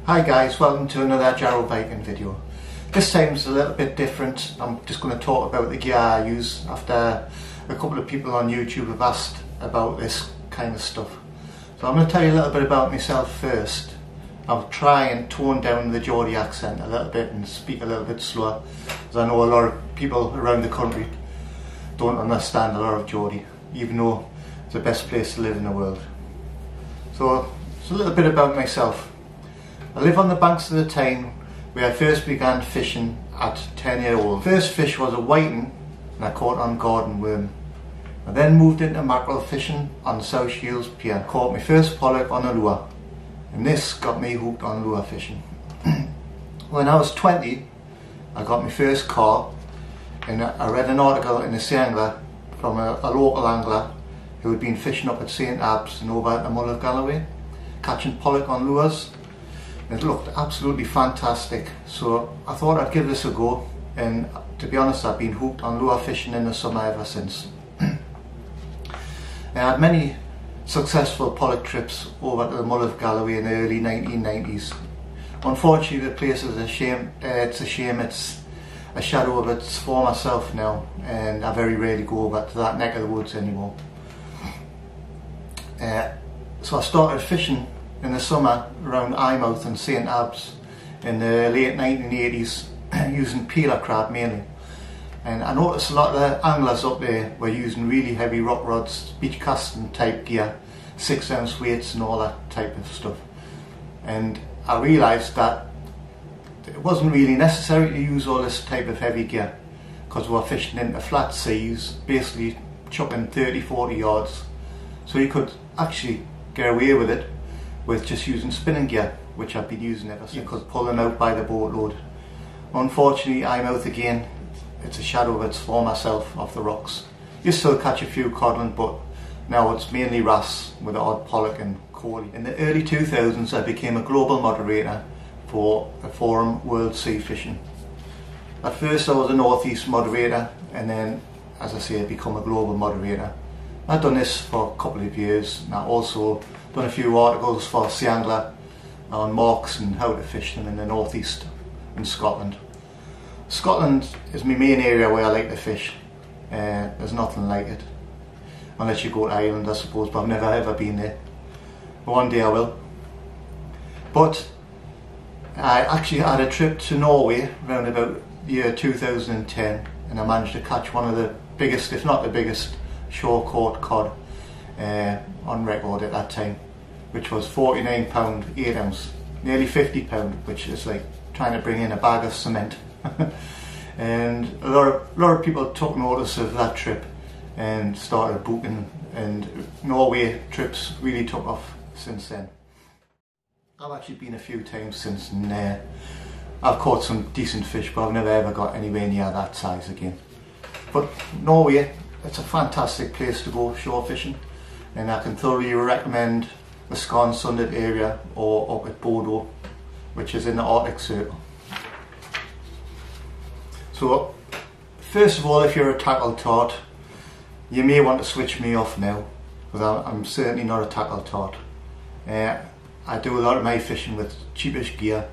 Hi guys, welcome to another Gerald Viking video. This time's a little bit different. I'm just going to talk about the gear I use after a couple of people on YouTube have asked about this kind of stuff. So I'm going to tell you a little bit about myself first. I'll try and tone down the Geordie accent a little bit and speak a little bit slower, because I know a lot of people around the country don't understand a lot of Geordie, even though it's the best place to live in the world. So it's a little bit about myself. I live on the banks of the Tyne, where I first began fishing at 10 years old. First fish was a whiting and I caught on garden worm. I then moved into mackerel fishing on the South Shields Pier. Caught my first pollock on a lure, and this got me hooked on lure fishing. When I was 20, I got my first car, and I read an article in the Sea Angler from a local angler who had been fishing up at St Abbs and over at the Mull of Galloway, catching pollock on lures. It looked absolutely fantastic, so I thought I'd give this a go, and to be honest, I've been hooked on lure fishing in the summer ever since. I had many successful pollock trips over to the Mull of Galloway in the early 1990s. Unfortunately, the place is a shame. It's a shadow of its former self now, and I very rarely go over to that neck of the woods anymore. So I started fishing in the summer around Eyemouth and St Abbs in the late 1980s using peeler crab mainly, and I noticed a lot of the anglers up there were using really heavy rock rods, beach casting type gear, 6-ounce weights and all that type of stuff, and I realised that it wasn't really necessary to use all this type of heavy gear, because we're fishing into flat seas, basically chucking 30-40 yards, so you could actually get away with it with just using spinning gear, which I've been using ever since. You could pull them out by the boatload. Unfortunately, Eyemouth again, it's a shadow of its former self off the rocks. You still catch a few codlin, but now it's mainly wrasse with the odd pollock and coley. In the early 2000s, I became a global moderator for the forum World Sea Fishing. At first I was a northeast moderator, and then, as I say, I become a global moderator. I've done this for a couple of years, and I've also done a few articles for Sea Angler on marks and how to fish them in the northeast in Scotland. Scotland is my main area where I like to fish. There's nothing like it, unless you go to Ireland, I suppose, but I've never ever been there. One day I will. But I actually had a trip to Norway around about the year 2010, and I managed to catch one of the biggest, if not the biggest, shore caught cod on record at that time, which was 49 pound 8 ounce, nearly 50 pound, which is like trying to bring in a bag of cement. And a lot of people took notice of that trip and started booking, and Norway trips really took off since then. I've actually been a few times since, and I've caught some decent fish, but I've never ever got anywhere near that size again. But Norway, it's a fantastic place to go shore fishing, and I can thoroughly recommend the Skarnssundet area or up at Bodo, which is in the Arctic Circle. So first of all, if you're a tackle tart, you may want to switch me off now, because I'm certainly not a tackle tart. I do a lot of my fishing with cheapish gear,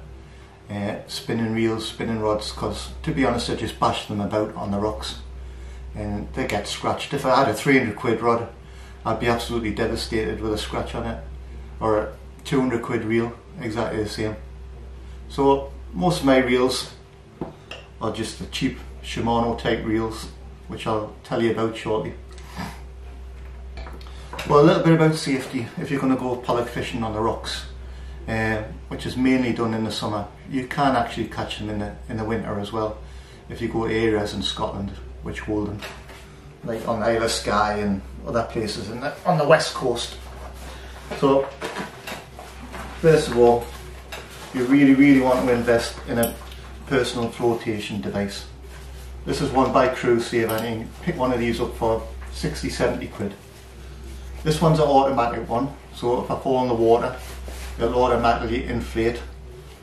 spinning reels, spinning rods, because to be honest, I just bash them about on the rocks and they get scratched. If I had a 300 quid rod, I'd be absolutely devastated with a scratch on it, or a 200 quid reel, exactly the same. So most of my reels are just the cheap Shimano type reels, which I'll tell you about shortly. Well, a little bit about safety if you're going to go pollock fishing on the rocks, which is mainly done in the summer. You can actually catch them in the winter as well, if you go to areas in Scotland which hold them, like on Isle of Skye and other places on the west coast. So first of all, you really want to invest in a personal flotation device. This is one by Crusader, and you can pick one of these up for 60-70 quid. This one's an automatic one, so if I fall in the water, it'll automatically inflate,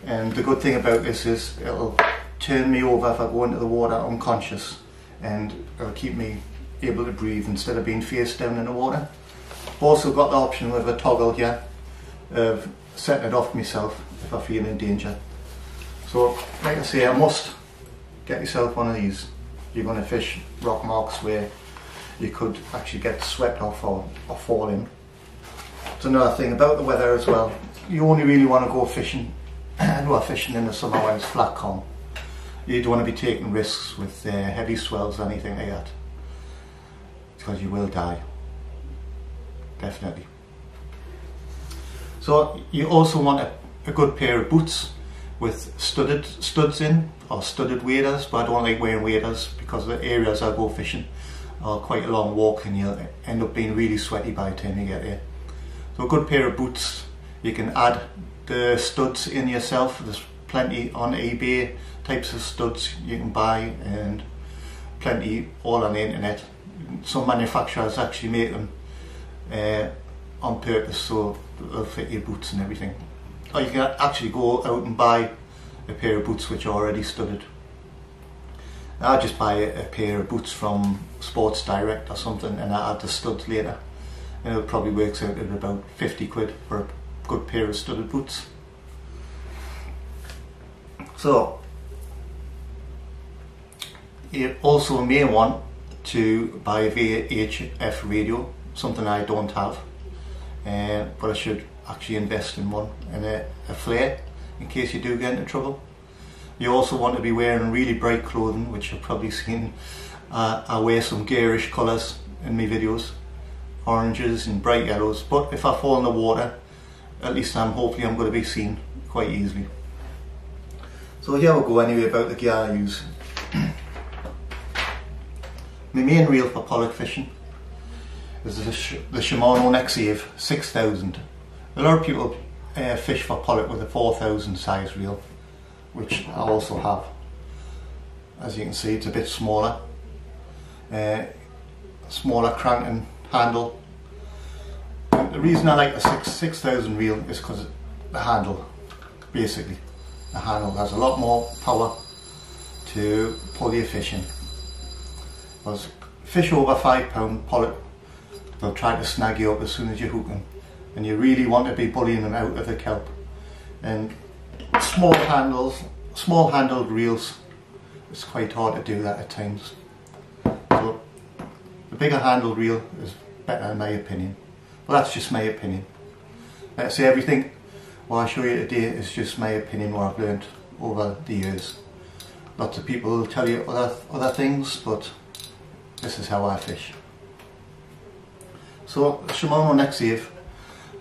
and the good thing about this is it'll turn me over if I go into the water unconscious, and it'll keep me able to breathe instead of being face down in the water. I've also got the option with a toggle here of setting it off myself if I feel in danger. So like I say, I must get yourself one of these. You're going to fish rock marks where you could actually get swept off or fall in. It's another thing about the weather as well. You only really want to go fishing in the summer when it's flat calm. You don't want to be taking risks with heavy swells or anything like that, because you will die, definitely. So you also want a good pair of boots with studs in, or studded waders, but I don't like wearing waders because the areas I go fishing are quite a long walk and you'll end up being really sweaty by the time you get there. So a good pair of boots, you can add the studs in yourself. There's plenty on eBay, types of studs you can buy, and plenty all on the internet. Some manufacturers actually make them on purpose so they'll fit your boots and everything. Or you can actually go out and buy a pair of boots which are already studded. I just buy a pair of boots from Sports Direct or something, and I add the studs later, and it probably works out at about 50 quid for a good pair of studded boots. So you also may want to buy a VHF radio, something I don't have, but I should actually invest in one, and a flare in case you do get into trouble. You also want to be wearing really bright clothing, which you've probably seen. I wear some garish colours in my videos, oranges and bright yellows, but if I fall in the water, at least hopefully I'm going to be seen quite easily. So here we go anyway about the gear I use. My main reel for pollock fishing is the Shimano Nexave 6000. A lot of people fish for pollock with a 4000 size reel, which I also have. As you can see, it's a bit smaller. Smaller crank and handle. The reason I like the 6000 reel is because the handle, basically. The handle has a lot more power to pull your fish in. Because fish over £5 pollock, they'll try to snag you up as soon as you hook them, and you really want to be bullying them out of the kelp. And small handled reels, it's quite hard to do that at times. So the bigger handled reel is better in my opinion. Well, that's just my opinion. Like I say, everything what I show you today is just my opinion, what I've learned over the years. Lots of people will tell you other things, but this is how I fish. So the Shimano Nexave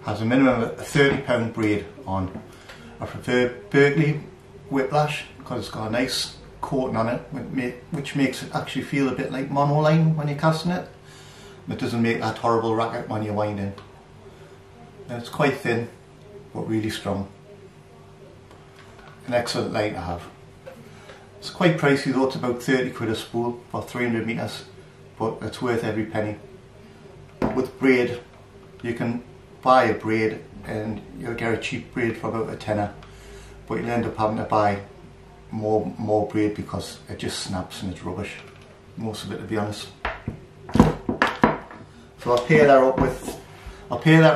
has a minimum of a £30 braid on. I prefer Berkeley Whiplash because it's got a nice coating on it, which makes it actually feel a bit like monoline when you're casting it. It doesn't make that horrible racket when you're winding. And it's quite thin but really strong. An excellent line to have. It's quite pricey though, it's about 30 quid a spool for 300 metres, but it's worth every penny. With braid, you can buy a braid and you'll get a cheap braid for about a tenner, but you'll end up having to buy more braid because it just snaps and it's rubbish, most of it, to be honest. So I'll pair that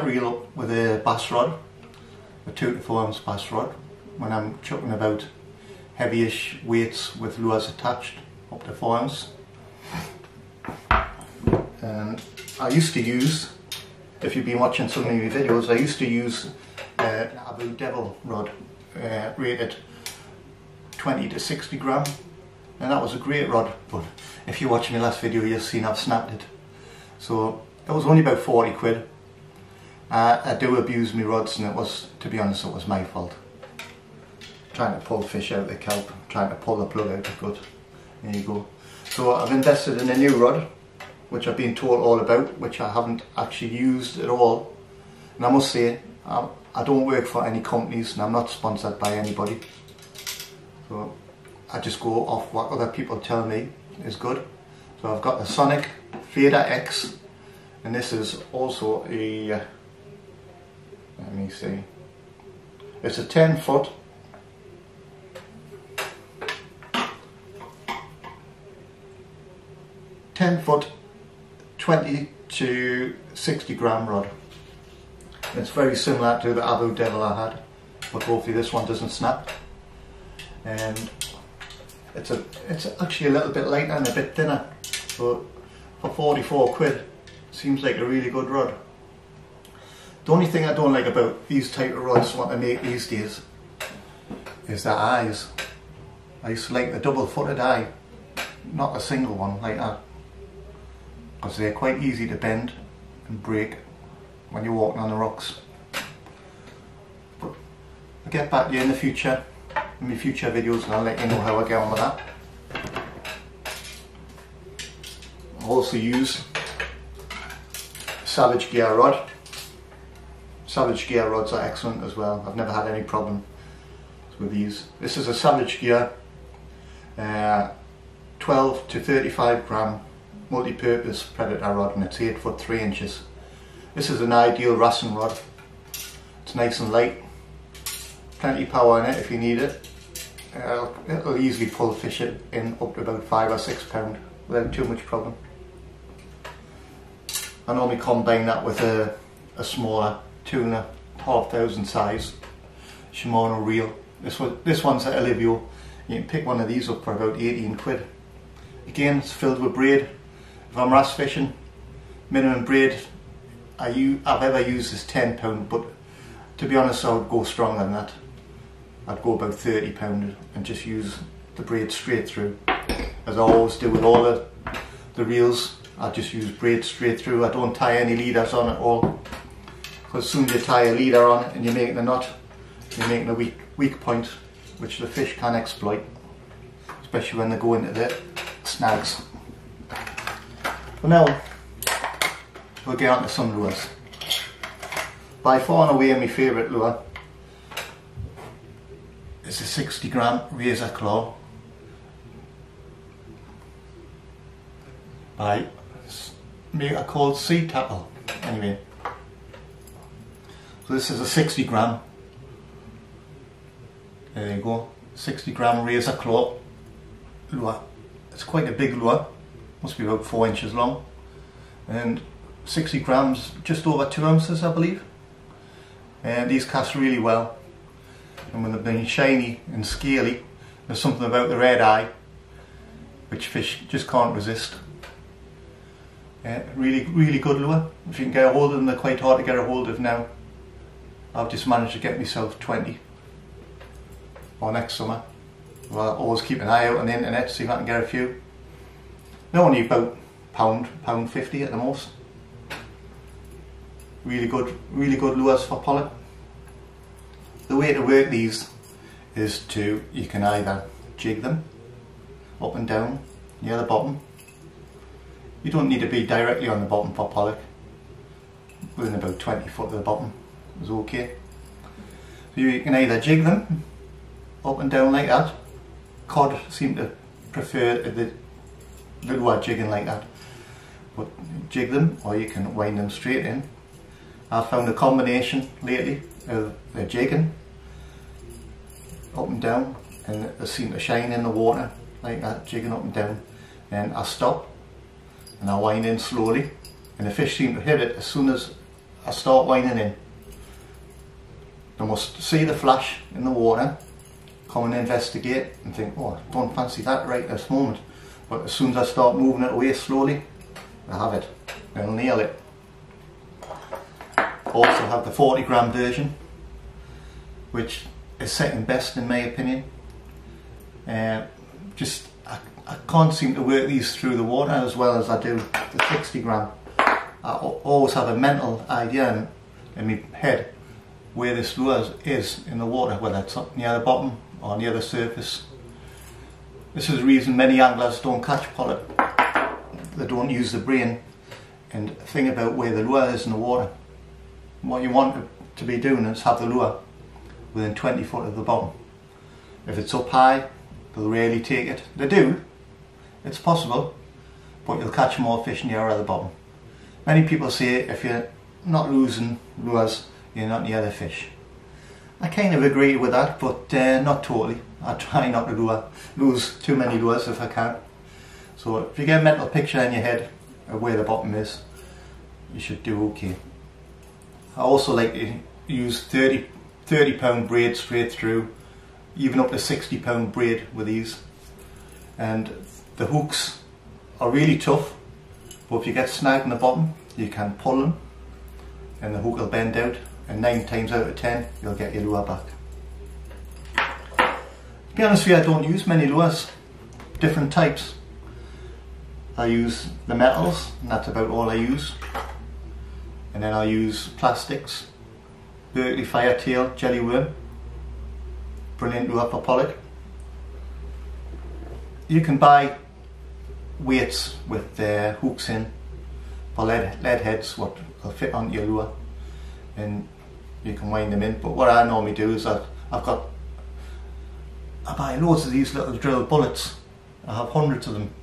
reel up with a bass rod, a 2 to 4 ounce bass rod, when I'm chucking about heavyish weights with lures attached up to 4 ounce. And I used to use, if you've been watching some of my videos, I used to use an Abu Devil rod rated 20 to 60 gram, and that was a great rod, but if you watch my last video you'll see I've snapped it. So it was only about 40 quid. I do abuse my rods, and it was, to be honest, it was my fault. Trying to pull fish out of the kelp, trying to pull the plug out of the gut. There you go. So I've invested in a new rod, which I've been told all about, which I haven't actually used at all. And I must say, I don't work for any companies and I'm not sponsored by anybody. So I just go off what other people tell me is good. So I've got the Sonic Fader X, and this is also a, let me see, it's a 10 foot .10 20 to 60 gram rod. It's very similar to the Abu Devil I had. but hopefully this one doesn't snap. And it's actually a little bit lighter and a bit thinner, but for 44 quid seems like a really good rod. The only thing I don't like about these type of rods what I make these days is their eyes. I used to like the double footed eye, not a single one like that, because they're quite easy to bend and break when you're walking on the rocks. But I'll get back to you in the future, in my future videos, and I'll let you know how I get on with that. I also use Savage Gear rod. Savage Gear rods are excellent as well. I've never had any problem with these. This is a Savage Gear 12 to 35 gram multi-purpose predator rod, and it's 8 foot 3 inches. This is an ideal wrestling rod. It's nice and light, plenty of power in it if you need it. It'll easily pull fish in up to about 5 or 6 pound without too much problem. I normally combine that with a smaller tuna, 5,000 size Shimano reel. This one's at Olivio. You can pick one of these up for about 18 quid. Again, it's filled with braid. If I'm wrasse fishing, minimum braid I've ever used is £10, but to be honest I would go stronger than that. I'd go about £30 and just use the braid straight through, as I always do with all the reels. I just use braid straight through. I don't tie any leaders on at all, because as soon as you tie a leader on and you're making a knot, you're making a weak point which the fish can exploit, especially when they go into the snags. But now we'll get on to some lures. By far and away my favourite lure is a 60 gram razor claw by a maker called Sea Tackle. Anyway, so this is a 60 gram. There you go, 60 gram razor claw lure. It's quite a big lure, must be about 4 inches long, and 60 grams, just over 2 ounces I believe. And these cast really well, and when they've been shiny and scaly, there's something about the red eye which fish just can't resist. Really good lure. If you can get a hold of them, they're quite hard to get a hold of now. I've just managed to get myself 20 for next summer. Well, I always keep an eye out on the internet to see if I can get a few. They're only about pound 50 at the most. Really good lures for pollock. The way to work these is you can either jig them up and down near the bottom. You don't need to be directly on the bottom for pollock. Within about 20 foot of the bottom is okay. So you can either jig them up and down like that. Cod seem to prefer the lure jigging like that. But jig them, or you can wind them straight in. I've found a combination lately of the jigging up and down, and they seem to shine in the water like that, jigging up and down. And I stop and I wind in slowly, and the fish seem to hit it as soon as I start winding in. They must see the flash in the water, come and investigate and think, oh, I don't fancy that right at this moment. But as soon as I start moving it away slowly, I have it. They'll nail it. Also have the 40 gram version, which is second best in my opinion. I can't seem to work these through the water as well as I do the 60 gram. I always have a mental idea in my head where this lure is in the water, whether it's up near the bottom or near the surface. This is the reason many anglers don't catch pollock. They don't use the brain and think about where the lure is in the water. What you want to be doing is have the lure within 20 foot of the bottom. If it's up high, they'll rarely take it. They do, it's possible, but you'll catch more fish nearer the bottom. Many people say if you're not losing lures, you're not near the fish. I kind of agree with that, but not totally. I try not to lose too many lures if I can. So if you get a mental picture in your head of where the bottom is, you should do okay. I also like to use 30 £30 braid straight through, even up to £60 braid with these. And the hooks are really tough, but if you get snagged in the bottom, you can pull them and the hook will bend out, and 9 times out of 10 you'll get your lure back. To be honest with you, I don't use many lures, different types. I use the metals, and that's about all I use. And then I use plastics, Berkeley Firetail jelly worm, brilliant lure for pollock. You can buy weights with hooks in, for lead heads, what will fit onto your lure, and you can wind them in. But what I normally do is I buy loads of these little drill bullets. I have hundreds of them,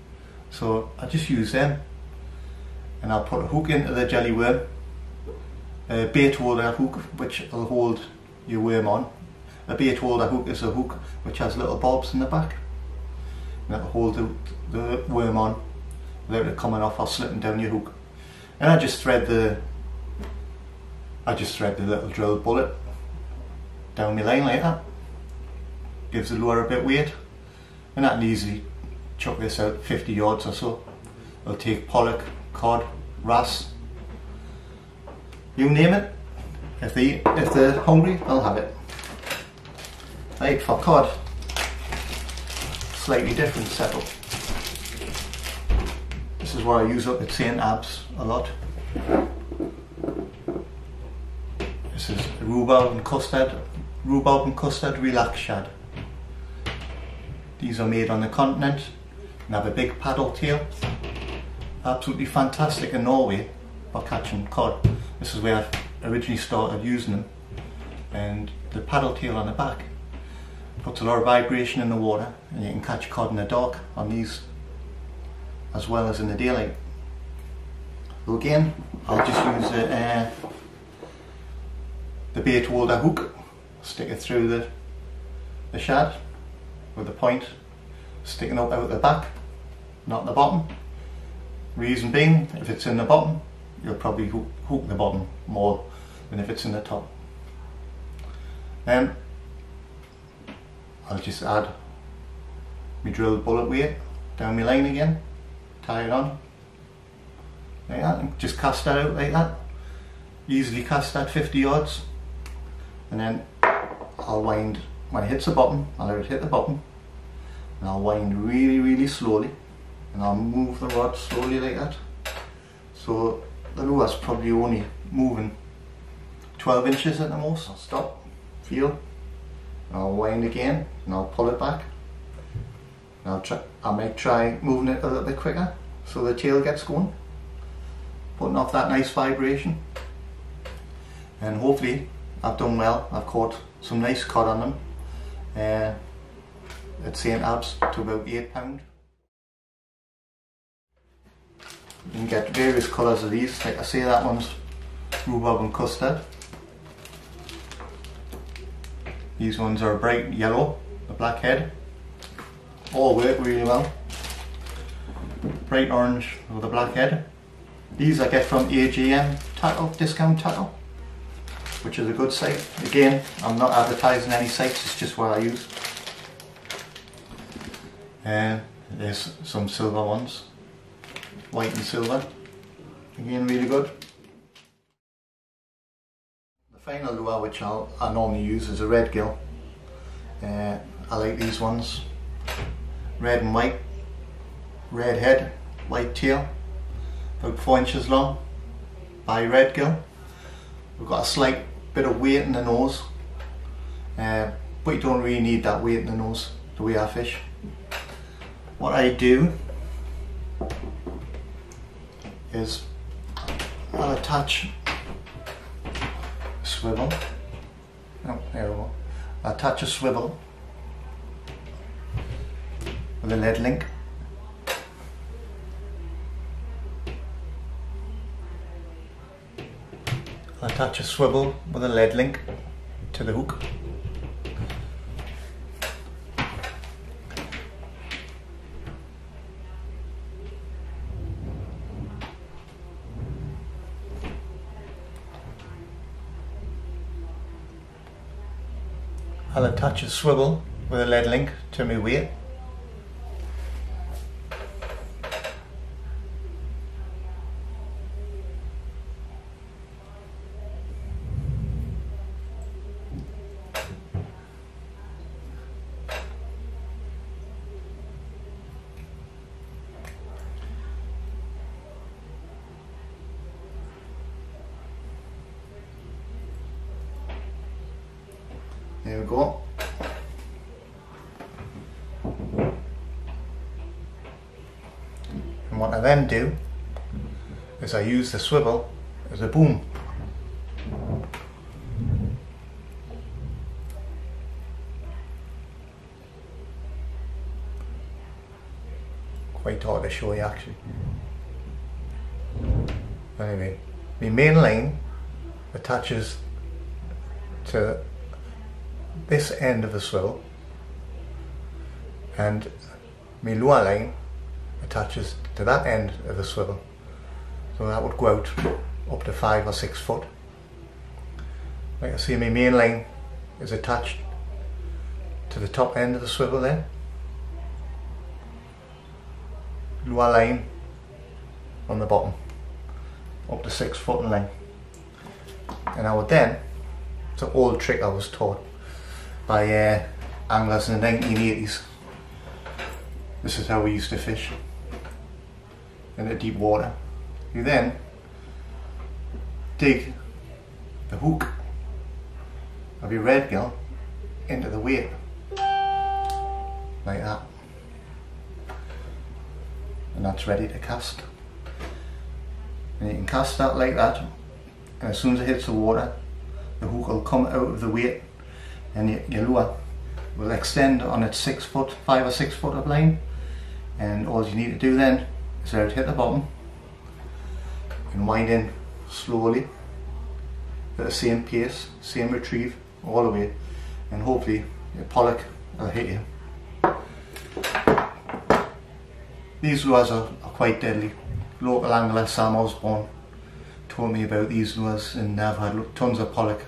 so I just use them, and I'll put a hook into the jelly worm, a bait holder hook which will hold your worm on. A bait holder hook is a hook which has little bulbs in the back, and it'll hold the worm on without it coming off or slipping down your hook. And I just thread the little drill bullet down my line like that. Gives the lure a bit weight, and I can easily chuck this out 50 yards or so. It'll take pollock, cod, wrasse, you name it. If they're hungry, they'll have it. Right, for cod, slightly different setup. This is what I use up at St. Abbs a lot. This is rhubarb and custard relax shad. These are made on the continent and have a big paddle tail. Absolutely fantastic in Norway for catching cod. This is where I originally started using them, and the paddle tail on the back puts a lot of vibration in the water, and you can catch cod in the dark on these as well as in the daylight. So again, I'll just use the bait holder hook, stick it through the shad with the point sticking up out the back, not the bottom. Reason being, if it's in the bottom, you'll probably hook the bottom more than if it's in the top. Then I'll just add my drill bullet weight down my line again, tie it on like that, and just cast that out like that. Easily cast that 50 yards, and then I'll wind. When it hits the bottom, I'll let it hit the bottom, and I'll wind really slowly, and I'll move the rod slowly like that. So the lure's probably only moving 12 inches at the most. I'll stop, feel, and I'll wind again, and I'll pull it back. And I might try moving it a little bit quicker so the tail gets going, putting off that nice vibration. And hopefully I've done well. I've caught some nice cod on them at St. Abbs to about £8. You can get various colours of these. Like I say, that one's rhubarb and custard. These ones are a bright yellow, the black head. All work really well. Bright orange with a black head. These I get from AGM tackle, discount tackle, which is a good site. Again, I'm not advertising any sites, it's just what I use. There's some silver ones, white and silver. Again, really good. The final lure which I normally use is a red gill. I like these ones. Red and white, red head, white tail, about 4 inches long, by red gill. We've got a slight bit of weight in the nose, but you don't really need that weight in the nose the way I fish. What I do is I'll attach a swivel. Oh, there we go. I'll attach a swivel with a lead link. I'll attach a swivel with a lead link to the hook. I'll attach a swivel with a lead link to my weight. There we go. And what I then do is I use the swivel as a boom. Quite hard to show you actually. Anyway, the main line attaches to this end of the swivel, and my lower line attaches to that end of the swivel, so that would go out up to 5 or 6 foot. Like I see, my main line is attached to the top end of the swivel there, lower line on the bottom, up to 6 foot in length. And I would then, it's an old trick I was taught by anglers in the 1980s. This is how we used to fish in the deep water. You then dig the hook of your red gill into the weight, like that, and that's ready to cast. And you can cast that like that, and as soon as it hits the water, the hook will come out of the weight, and your lure will extend on its 6 foot, 5 or 6 foot of line. And all you need to do then is let it hit the bottom and wind in slowly at the same pace, same retrieve all the way, and hopefully your pollock will hit you. These lures are quite deadly. Local angler Sam Osborne told me about these lures, and I've had tons of pollock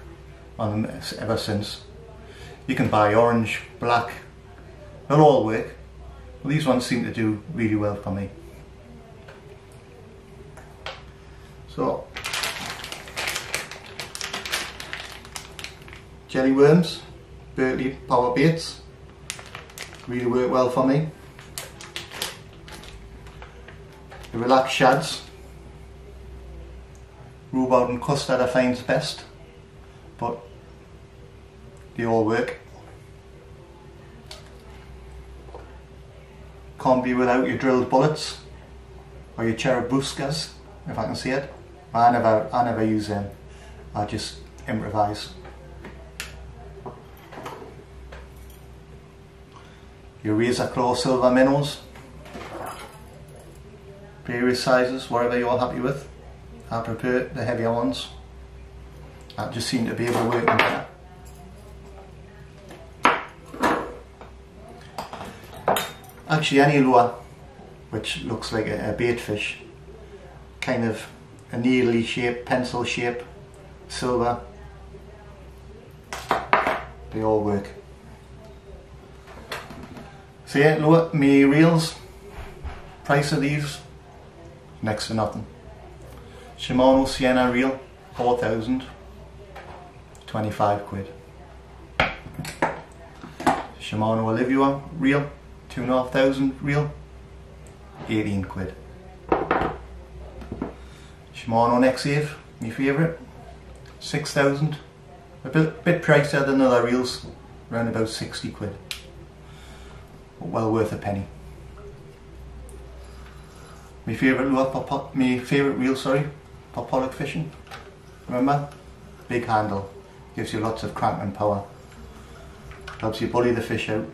on them ever since. You can buy orange, black, they'll all work. Well, these ones seem to do really well for me. So, jelly worms, Berkeley power baits, really work well for me. The relaxed shads, rhubarb and custard I find best, but they all work. Can't be without your drilled bullets or your cherubuscas, if I can see it. I never use them. I just improvise. Your razor claw silver minnows, various sizes, whatever you're happy with. I prefer the heavier ones. I just seem to be able to work them better. Actually, any lure which looks like a bait fish, kind of a needly shape, pencil shape, silver, they all work. So yeah, lure, me reels, price of these, next to nothing. Shimano Sienna reel, 4,000, 25 quid. Shimano Olivia reel, 2,500 reel, 18 quid. Shimano Nexave, my favourite, 6,000. A bit pricier than other reels, around about 60 quid. But well worth a penny. My favourite reel, for pollock fishing. Remember, big handle, gives you lots of crank and power. Helps you bully the fish out.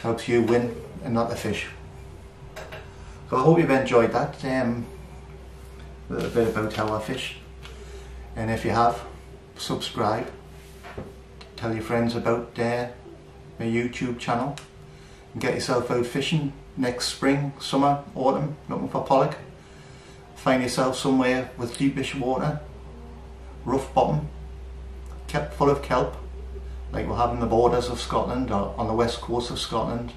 Helps you win and not the fish. So I hope you've enjoyed that. A little bit about how I fish. And if you have, subscribe. Tell your friends about my YouTube channel. And get yourself out fishing next spring, summer, autumn, looking for pollock. Find yourself somewhere with deepish water, rough bottom, kept full of kelp, like we'll have in the borders of Scotland or on the west coast of Scotland.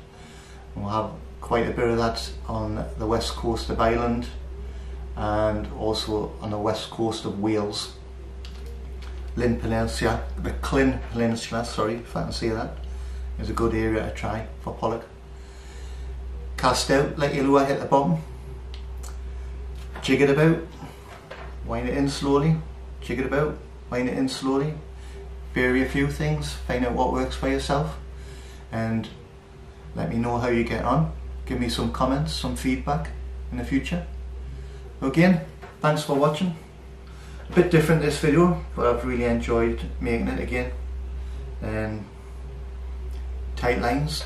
And we'll have quite a bit of that on the west coast of Ireland and also on the west coast of Wales. Llyn Peninsula, the Llyn Peninsula, sorry if I can say that, is a good area to try for pollock. Cast out, let your lure hit the bottom, jig it about, wind it in slowly, jig it about, wind it in slowly, vary a few things, find out what works for yourself, and let me know how you get on. Give me some comments, some feedback in the future. Again, thanks for watching. A bit different this video, but I've really enjoyed making it again. And tight lines,